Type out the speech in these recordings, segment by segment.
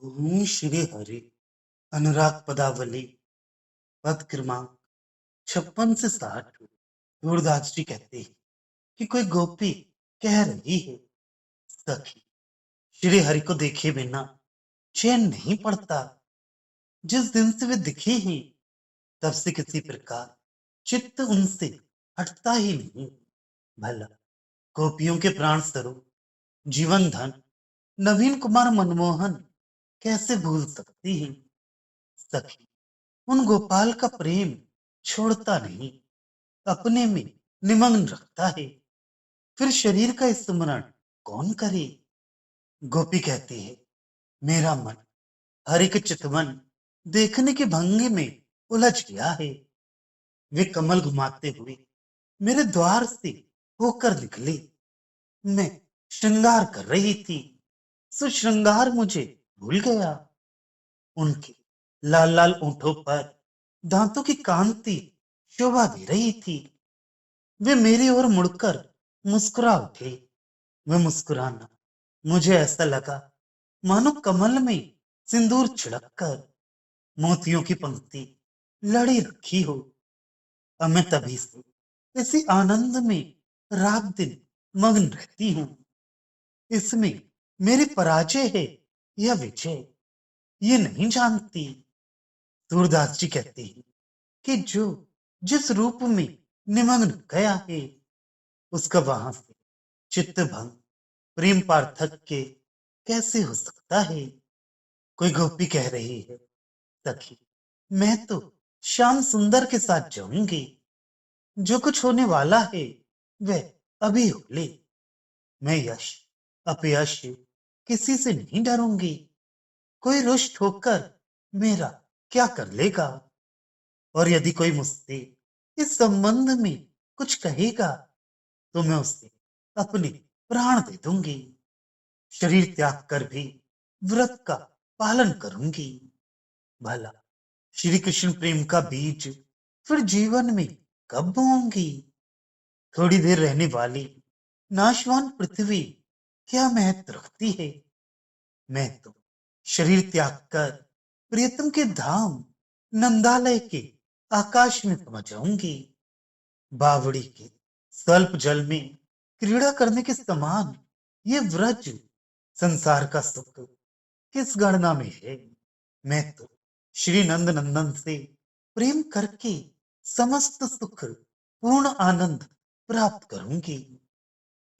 ओम श्री हरि। अनुराग पदावली पद क्रमांक 56 से 60। सूरदास जी कहते हैं कि कोई गोपी कह रही है, सखी श्री हरि को देखे बिना चैन नहीं पड़ता। जिस दिन से वे दिखे हैं तब से किसी प्रकार चित्त उनसे हटता ही नहीं। भला गोपियों के प्राण स्वरूप जीवन धन नवीन कुमार मनमोहन कैसे भूल सकती है। सखी उन गोपाल का प्रेम छोड़ता नहीं, अपने में निमग्न रखता है। फिर शरीर का स्मरण कौन करे। गोपी कहती है, मेरा मन हरि के चितवन देखने की भंगी में उलझ गया है। वे कमल घुमाते हुए मेरे द्वार से होकर निकले। मैं श्रृंगार कर रही थी, सो श्रृंगार मुझे भूल गया। उनके लाल लाल ओंठों पर दांतों की कांति शोभा दे रही थी। वे मेरी ओर मुड़कर मुस्कुरा उठे। वे मुस्कुराना मुझे ऐसा लगा मानो कमल में सिंदूर छिड़ककर मोतियों की पंक्ति लड़ी रखी हो। अब मैं तभी से इसी आनंद में रात दिन मग्न रहती हूँ। इसमें मेरी पराजय है या विजय, ये नहीं जानती। सूरदास जी कहते हैं कि जो जिस रूप में निमग्न गया है उसका वहां से चित्त भंग प्रेम पार्थक के कैसे हो सकता है। कोई गोपी कह रही है, सखी मैं तो श्याम सुंदर के साथ जाऊंगी। जो कुछ होने वाला है वह अभी हो ले। मैं यश अपयश किसी से नहीं डरूंगी। कोई रुष्ट होकर मेरा क्या कर लेगा। और यदि कोई मुझसे इस संबंध में कुछ कहेगा तो मैं उससे अपने प्राण दे दूंगी। शरीर त्याग कर भी व्रत का पालन करूंगी। भला श्री कृष्ण प्रेम का बीज फिर जीवन में कब बोऊंगी। थोड़ी देर रहने वाली नाशवान पृथ्वी क्या महत्व रखती है। मैं तो शरीर त्याग कर प्रियतम के धाम नंदालय के आकाश में समा जाऊंगी। बावड़ी के स्वल्प जल में क्रीड़ा करने के समान ये व्रज संसार का सुख किस गणना में है। मैं तो श्री नंद नंदन से प्रेम करके समस्त सुख पूर्ण आनंद प्राप्त करूंगी।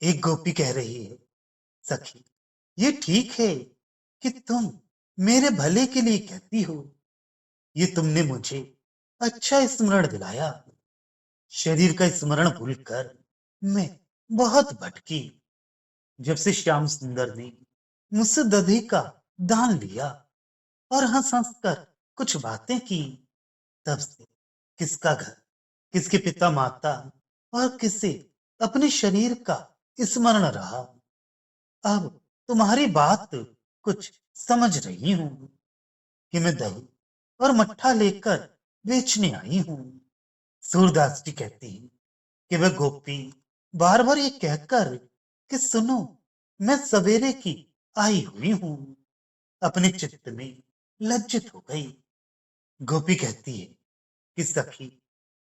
एक गोपी कह रही है, सखी ये ठीक है कि तुम मेरे भले के लिए कहती हो। ये तुमने मुझे अच्छा स्मरण दिलाया। शरीर का स्मरण भूलकर मैं बहुत भटकी। जब से श्याम सुंदर ने मुझसे दधी का दान लिया और हंस हंस कर कुछ बातें की, तब से किसका घर, किसके पिता माता और किसे अपने शरीर का स्मरण रहा। अब तुम्हारी बात कुछ समझ रही हूं कि मैं दही और मट्ठा लेकर बेचने आई हूं। सूरदास जी कहती हैं कि वह गोपी बार बार ये कहकर कि सुनो मैं सवेरे की आई हुई हूं, अपने चित्त में लज्जित हो गई। गोपी कहती है कि सखी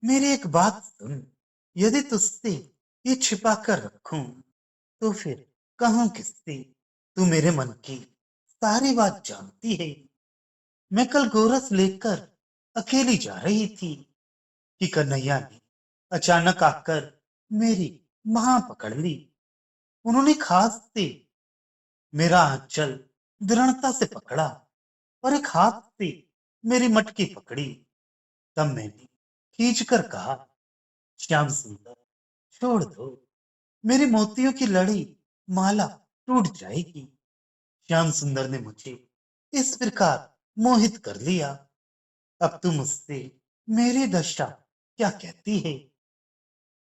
मेरी एक बात सुन। यदि तुझसे ये छिपा कर रखूं तो फिर कहूं किससे। तू मेरे मन की सारी बात जानती है। मैं कल गोरस लेकर अकेली जा रही थी कि कन्हैया ने अचानक आकर मेरी बांह पकड़ ली। उन्होंने खास से मेरा आंचल दृढ़ता से पकड़ा और एक हाथ से मेरी मटकी पकड़ी। तब मैंने खींच कर कहा, श्याम सुंदर छोड़ दो, मेरी मोतियों की लड़ी माला टूट जाएगी। श्याम सुंदर ने मुझे इस प्रकार मोहित कर लिया। अब तू मुझसे मेरी दशा क्या कहती है।